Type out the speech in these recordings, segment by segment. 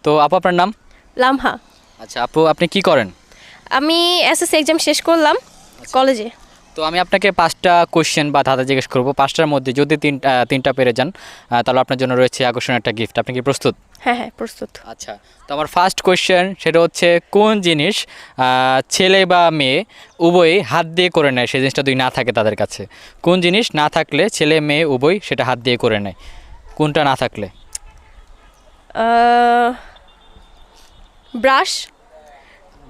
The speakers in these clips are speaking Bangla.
তো আপু আপনার নাম? লামহা। আচ্ছা আপু আপনি কি করেন? আমি এসএসসি এক্সাম শেষ করলাম কলেজে। তো আমি আপনাকে 5টা কোশ্চেন বা ধাঁধা জিজ্ঞেস করবো, 5টার মধ্যে যদি তিনটা পেরে যান তাহলে আপনার জন্য রয়েছে আকর্ষণীয় একটা গিফট। আপনি কি প্রস্তুত? হ্যাঁ হ্যাঁ প্রস্তুত। আচ্ছা, তো আমার ফার্স্ট কোশ্চেন সেটা হচ্ছে কোন জিনিস ছেলে বা মেয়ে উভয়ই হাত দিয়ে করে নেয়, সেই জিনিসটা যদি না থাকে তাদের কাছে? কোন জিনিস না থাকলে ছেলে মেয়ে উভয় সেটা হাত দিয়ে করে নেয়? কোনটা না থাকলে? ব্রাশ।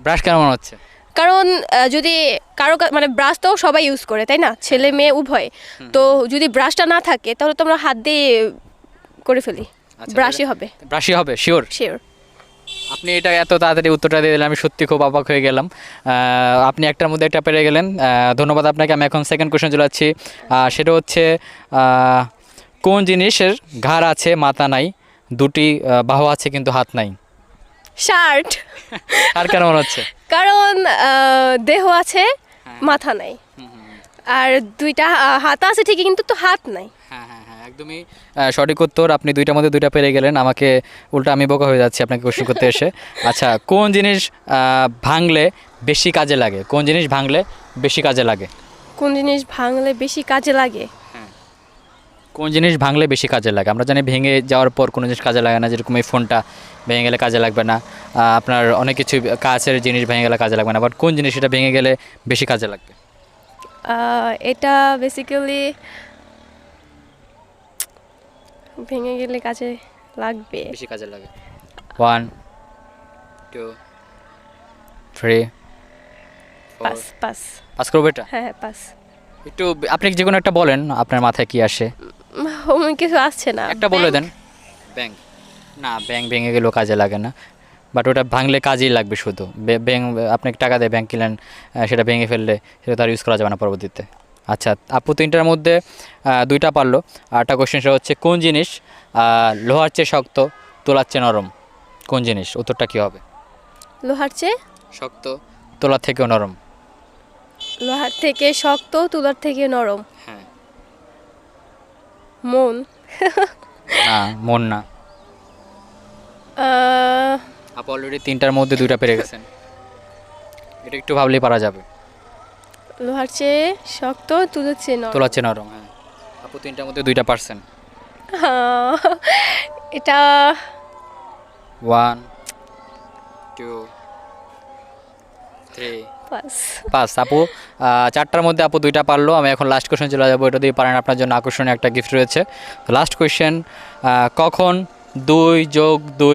ব্রাশ কেন মনে হচ্ছে? কারণ যদি মানে ব্রাশ তো সবাই ইউজ করে, তাই না? ছেলে মেয়ে উভয়। তো যদি ব্রাশটা না থাকে তাহলে তো আমরা হাত দিয়ে করে ফেলি। আচ্ছা, ব্রাশই হবে। ব্রাশই হবে শিওর? শিওর। আপনি এটা এত তাড়াতাড়ি উত্তরটা দিয়ে দিলেন, আমি সত্যি খুব অবাক হয়ে গেলাম। আপনি একটার মধ্যে একটা পেরে গেলেন, ধন্যবাদ আপনাকে। আমি এখন সেকেন্ড কোশ্চেন চলে যাচ্ছি। সেটা হচ্ছে কোন জিনিসের ঘাড় আছে মাথা নাই, দুটি বাহু আছে কিন্তু হাত নাই? শার্ট। আর কেন মনে হচ্ছে? কারণ দেহ আছে মাথা নাই, আর দুইটা হাত আছে ঠিকই কিন্তু তো হাত নাই। হ্যাঁ হ্যাঁ হ্যাঁ, একদমই সঠিক উত্তর। আপনি দুইটার মধ্যে দুইটা পেরে গেলেন, আমাকে উল্টা আমি বোকা হয়ে যাচ্ছি আপনাকে কোশ্চেন করতে এসে। আচ্ছা, কোন জিনিস ভাঙলে বেশি কাজে লাগে? কোন জিনিস ভাঙলে বেশি কাজে লাগে? কোন জিনিস ভাঙলে বেশি কাজে লাগে? কোন জিনিস ভাঙলে বেশি কাজে লাগে? আমরা জানি ভেঙে যাওয়ার পর কোনো জিনিস কাজে লাগে না, যেরকম এই ফোনটা ভেঙে গেলে কাজে লাগবে না, আপনার অনেক কিছু কাছের জিনিস ভেঙে গেলে কাজে লাগবে না, বাট কোন জিনিস এটা ভেঙে গেলে বেশি কাজে লাগবে? এটা বেসিক্যালি ভেঙে গেলে কাজে লাগবে। বেশি কাজে লাগে। 1 2 3 পাস পাস। পাস করবো এটা? হ্যাঁ হ্যাঁ পাস। একটু আপনি যে কোনো একটা বলেন, আপনার মাথায় কি আসে? কিছু আসছে না। একটা বলে দেন। ব্যাংক? না, ব্যাংক ভেঙে গেলেও কাজে লাগে না, বাট ওটা ভাঙলে কাজেই লাগবে শুধু। ব্যাংক আপনি টাকা দিয়ে ব্যাংক কিনলেন, সেটা ভেঙে ফেললে সেটা তার ইউজ করা যাবে না পরবর্তীতে। আচ্ছা আপু তিনটার মধ্যে দুইটা পারলো। আরেকটা কোশ্চেন সেটা হচ্ছে কোন জিনিস লোহার চেয়ে শক্ত, তোলার চেয়ে নরম? কোন জিনিস? উত্তরটা কী হবে? লোহার চেয়ে শক্ত, তোলার থেকেও নরম। লোহার থেকে শক্ত, তুলার থেকে নরম। হ্যাঁ। মন। না, মন না। আপু অলরেডি তিনটার মধ্যে দুইটা পেরে গেছেন, এটা একটু ভাবলেই পারা যাবে। লোহার চেয়ে শক্ত, তুলার চেয়ে নরম। তোলার চেয়ে নরম, হ্যাঁ। আপু তিনটার মধ্যে দুইটা পারছেন। এটা 1 2 3 পাস। পাস। আপু চারটার মধ্যে আপু দুইটা পারলো। আমি এখন লাস্ট কোশ্চেন চলে যাবো, এটা দিয়ে পারেন আপনার জন্য আকর্ষণীয় একটা গিফট রয়েছে। লাস্ট কোশ্চেন, কখন 2 + 2